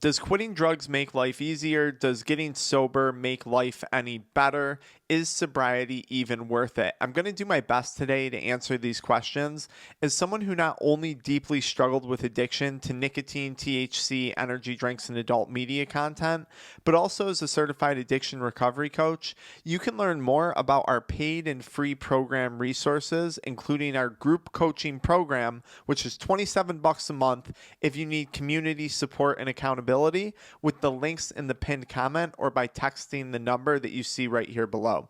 Does quitting drugs make life easier? Does getting sober make life any better? Is sobriety even worth it? I'm going to do my best today to answer these questions as someone who not only deeply struggled with addiction to nicotine, THC, energy drinks, and adult media content, but also as a certified addiction recovery coach. You can learn more about our paid and free program resources, including our group coaching program, which is $27 a month if you need community support and accountability, with the links in the pinned comment or by texting the number that you see right here below.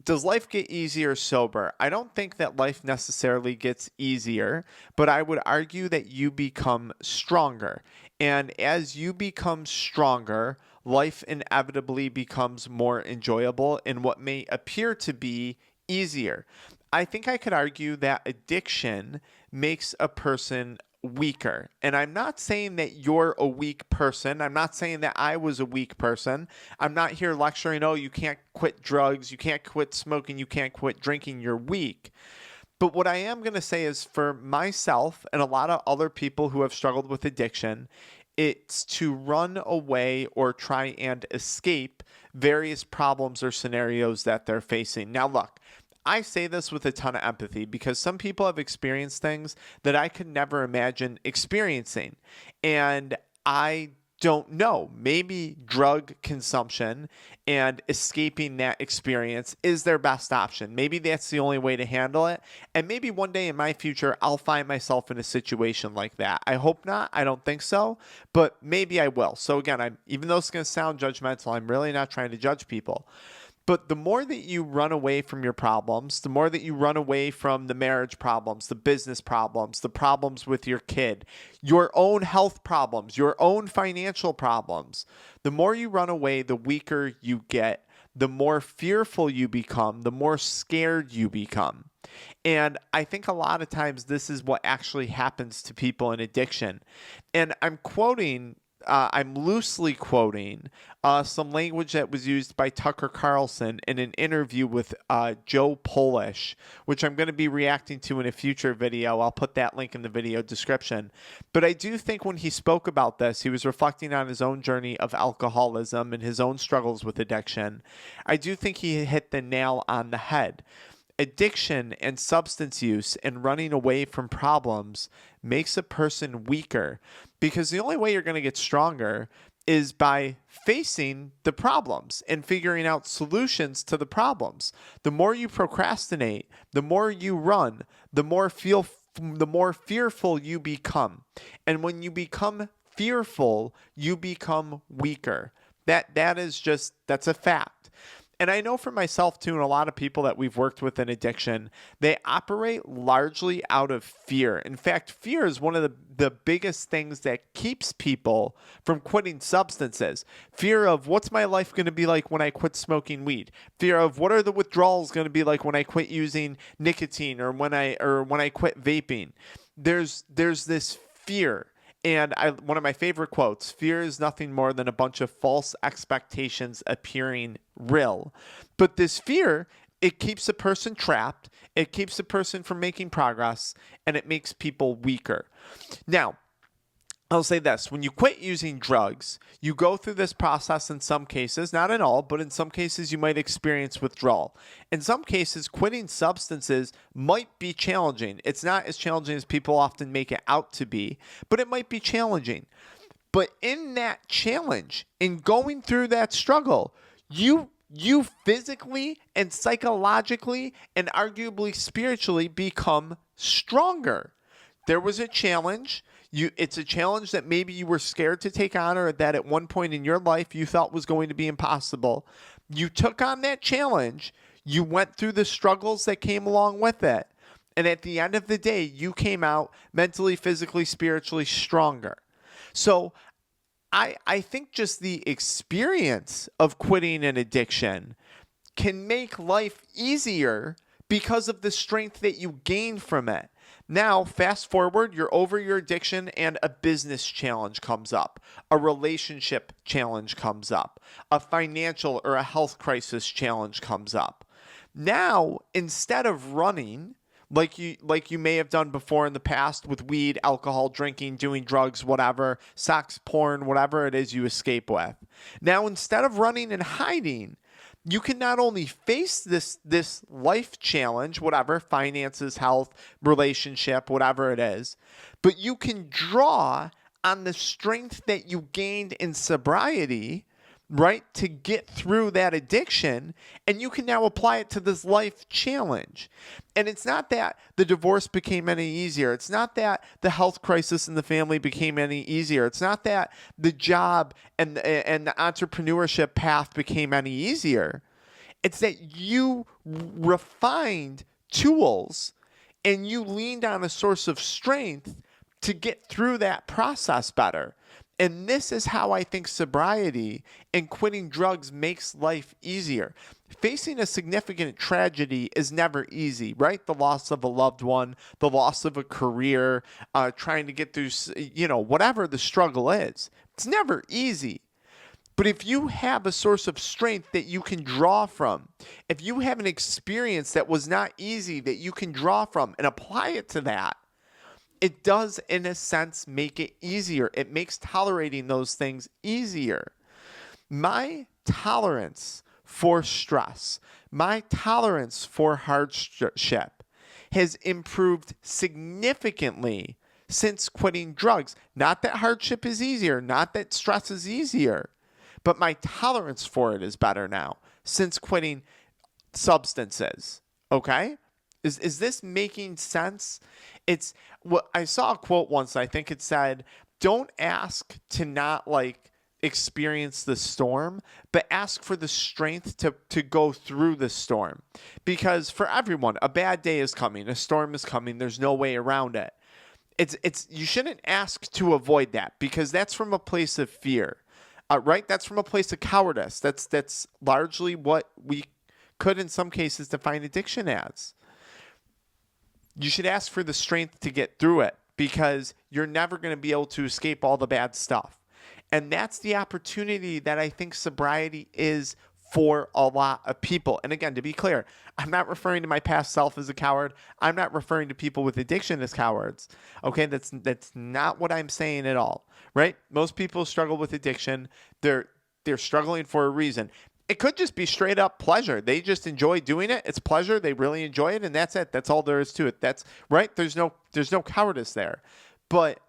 Does life get easier sober? I don't think that life necessarily gets easier, but I would argue that you become stronger. And as you become stronger, life inevitably becomes more enjoyable in what may appear to be easier. I think I could argue that addiction makes a person weaker. And I'm not saying that you're a weak person. I'm not saying that I was a weak person. I'm not here lecturing, oh, you can't quit drugs, you can't quit smoking, you can't quit drinking, you're weak. But what I am going to say is for myself and a lot of other people who have struggled with addiction, it's to run away or try and escape various problems or scenarios that they're facing. Now, look, I say this with a ton of empathy because some people have experienced things that I could never imagine experiencing. And I don't know. Maybe drug consumption and escaping that experience is their best option. Maybe that's the only way to handle it. And maybe one day in my future, I'll find myself in a situation like that. I hope not. I don't think so. But maybe I will. So again, even though it's going to sound judgmental, I'm really not trying to judge people. But the more that you run away from your problems, the more that you run away from the marriage problems, the business problems, the problems with your kid, your own health problems, your own financial problems, the more you run away, the weaker you get, the more fearful you become, the more scared you become. And I think a lot of times this is what actually happens to people in addiction. And I'm loosely quoting some language that was used by Tucker Carlson in an interview with Joe Polish, which I'm going to be reacting to in a future video. I'll put that link in the video description. But I do think when he spoke about this, he was reflecting on his own journey of alcoholism and his own struggles with addiction. I do think he hit the nail on the head. Addiction and substance use and running away from problems makes a person weaker because the only way you're going to get stronger is by facing the problems and figuring out solutions to the problems. The more you procrastinate, the more you run, the more fearful you become. And when you become fearful, you become weaker. That's a fact. And I know for myself too, and a lot of people that we've worked with in addiction, they operate largely out of fear. In fact, fear is one of the biggest things that keeps people from quitting substances. Fear of what's my life going to be like when I quit smoking weed? Fear of what are the withdrawals going to be like when I quit using nicotine or when I quit vaping? There's this fear. And one of my favorite quotes, fear is nothing more than a bunch of false expectations appearing real. But this fear, it keeps a person trapped, it keeps a person from making progress, and it makes people weaker. Now, I'll say this, when you quit using drugs, you go through this process in some cases, not in all, but in some cases you might experience withdrawal. In some cases, quitting substances might be challenging. It's not as challenging as people often make it out to be, but it might be challenging. But in that challenge, in going through that struggle, you physically and psychologically and arguably spiritually become stronger. There was a challenge. It's a challenge that maybe you were scared to take on or that at one point in your life you thought was going to be impossible. You took on that challenge. You went through the struggles that came along with it. And at the end of the day, you came out mentally, physically, spiritually stronger. So I think just the experience of quitting an addiction can make life easier because of the strength that you gain from it. Now, fast forward, you're over your addiction and a business challenge comes up. A relationship challenge comes up. A financial or a health crisis challenge comes up. Now, instead of running, like you may have done before in the past with weed, alcohol, drinking, doing drugs, whatever, sex, porn, whatever it is you escape with. Now, instead of running and hiding, you can not only face this life challenge, whatever, finances, health, relationship, whatever it is, but you can draw on the strength that you gained in sobriety, right, to get through that addiction, and you can now apply it to this life challenge. And it's not that the divorce became any easier. It's not that the health crisis in the family became any easier. It's not that the job and the entrepreneurship path became any easier. It's that you refined tools and you leaned on a source of strength to get through that process better. And this is how I think sobriety and quitting drugs makes life easier. Facing a significant tragedy is never easy, right? The loss of a loved one, the loss of a career, trying to get through, whatever the struggle is. It's never easy. But if you have a source of strength that you can draw from, if you have an experience that was not easy that you can draw from and apply it to that, it does, in a sense, make it easier. It makes tolerating those things easier. My tolerance for stress, my tolerance for hardship has improved significantly since quitting drugs. Not that hardship is easier, not that stress is easier, but my tolerance for it is better now since quitting substances. Okay? Is this making sense? It's what I saw a quote once. I think it said, "Don't ask to not experience the storm, but ask for the strength to go through the storm." Because for everyone, a bad day is coming, a storm is coming. There's no way around it. It's you shouldn't ask to avoid that because that's from a place of fear, right? That's from a place of cowardice. That's largely what we could in some cases define addiction as. You should ask for the strength to get through it because you're never going to be able to escape all the bad stuff. And that's the opportunity that I think sobriety is for a lot of people. And again, to be clear, I'm not referring to my past self as a coward. I'm not referring to people with addiction as cowards. Okay, that's not what I'm saying at all, right? Most people struggle with addiction. They're struggling for a reason. It could just be straight up pleasure. They just enjoy doing it. It's pleasure. They really enjoy it, and that's it. That's all there is to it. That's right. There's no cowardice there. But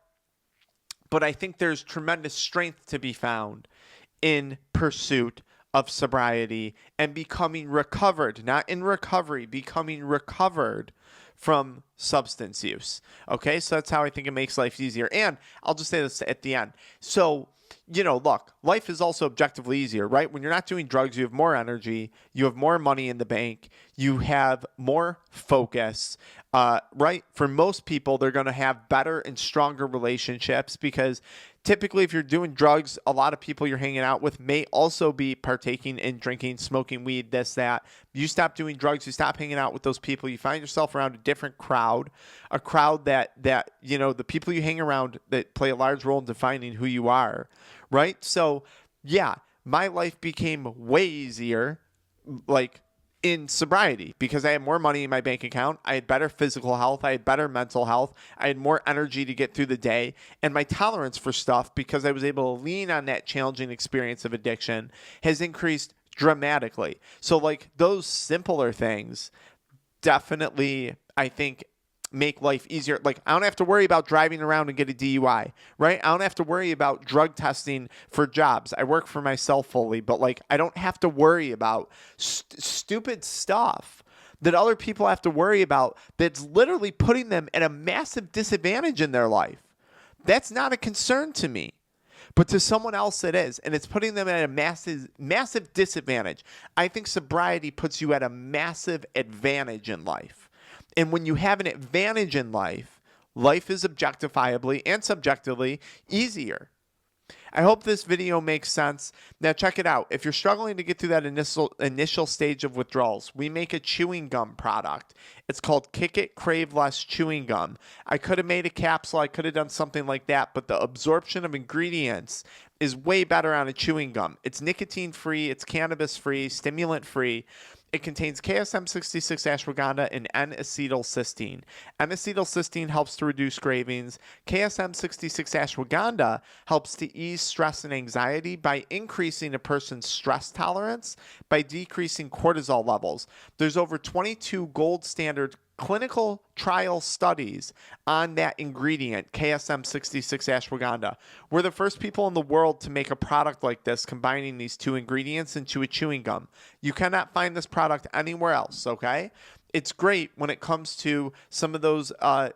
I think there's tremendous strength to be found in pursuit of sobriety and becoming recovered, not in recovery, becoming recovered from substance use. Okay, so that's how I think it makes life easier. And I'll just say this at the end. So, look, life is also objectively easier, right? When you're not doing drugs, you have more energy, you have more money in the bank, you have more focus, right? For most people, they're going to have better and stronger relationships because typically if you're doing drugs, a lot of people you're hanging out with may also be partaking in drinking, smoking weed, this, that. You stop doing drugs, you stop hanging out with those people, you find yourself around a different crowd, a crowd that the people you hang around that play a large role in defining who you are, right? So, yeah, my life became way easier, in sobriety because I had more money in my bank account. I had better physical health. I had better mental health. I had more energy to get through the day. And my tolerance for stuff, because I was able to lean on that challenging experience of addiction, has increased dramatically. So those simpler things definitely, I think, make life easier. I don't have to worry about driving around and get a DUI, right? I don't have to worry about drug testing for jobs. I work for myself fully, but I don't have to worry about stupid stuff that other people have to worry about that's literally putting them at a massive disadvantage in their life. That's not a concern to me. But to someone else it is, and it's putting them at a massive disadvantage. I think sobriety puts you at a massive advantage in life. And when you have an advantage in life, life is objectifiably and subjectively easier. I hope this video makes sense. Now check it out. If you're struggling to get through that initial stage of withdrawals, we make a chewing gum product. It's called Kick It Crave Less Chewing Gum. I could have made a capsule. I could have done something like that, but the absorption of ingredients is way better on a chewing gum. It's nicotine free. It's cannabis free, stimulant free. It contains KSM-66 ashwagandha and N-acetylcysteine. N-acetylcysteine helps to reduce cravings. KSM-66 ashwagandha helps to ease stress and anxiety by increasing a person's stress tolerance by decreasing cortisol levels. There's over 22 gold standard clinical trial studies on that ingredient, KSM-66 ashwagandha. We're the first people in the world to make a product like this, combining these two ingredients into a chewing gum. You cannot find this product anywhere else, okay? It's great when it comes to some of those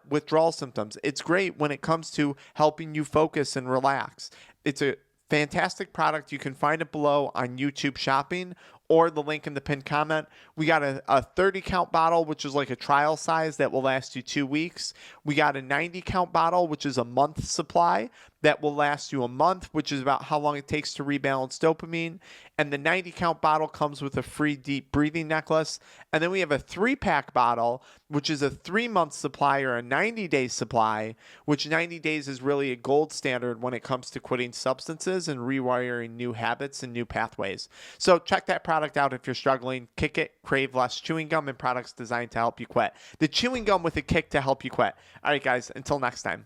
withdrawal symptoms. It's great when it comes to helping you focus and relax. It's a fantastic product. You can find it below on YouTube Shopping or the link in the pinned comment. We got a 30 count bottle, which is like a trial size that will last you 2 weeks. We got a 90 count bottle, which is a month supply that will last you a month, which is about how long it takes to rebalance dopamine. And the 90 count bottle comes with a free deep breathing necklace. And then we have a 3-pack bottle, which is a 3-month supply or a 90-day supply, which 90 days is really a gold standard when it comes to quitting substances and rewiring new habits and new pathways. So check that product out if you're struggling. Kick it, crave less chewing gum and products designed to help you quit. The chewing gum with a kick to help you quit. All right, guys, until next time.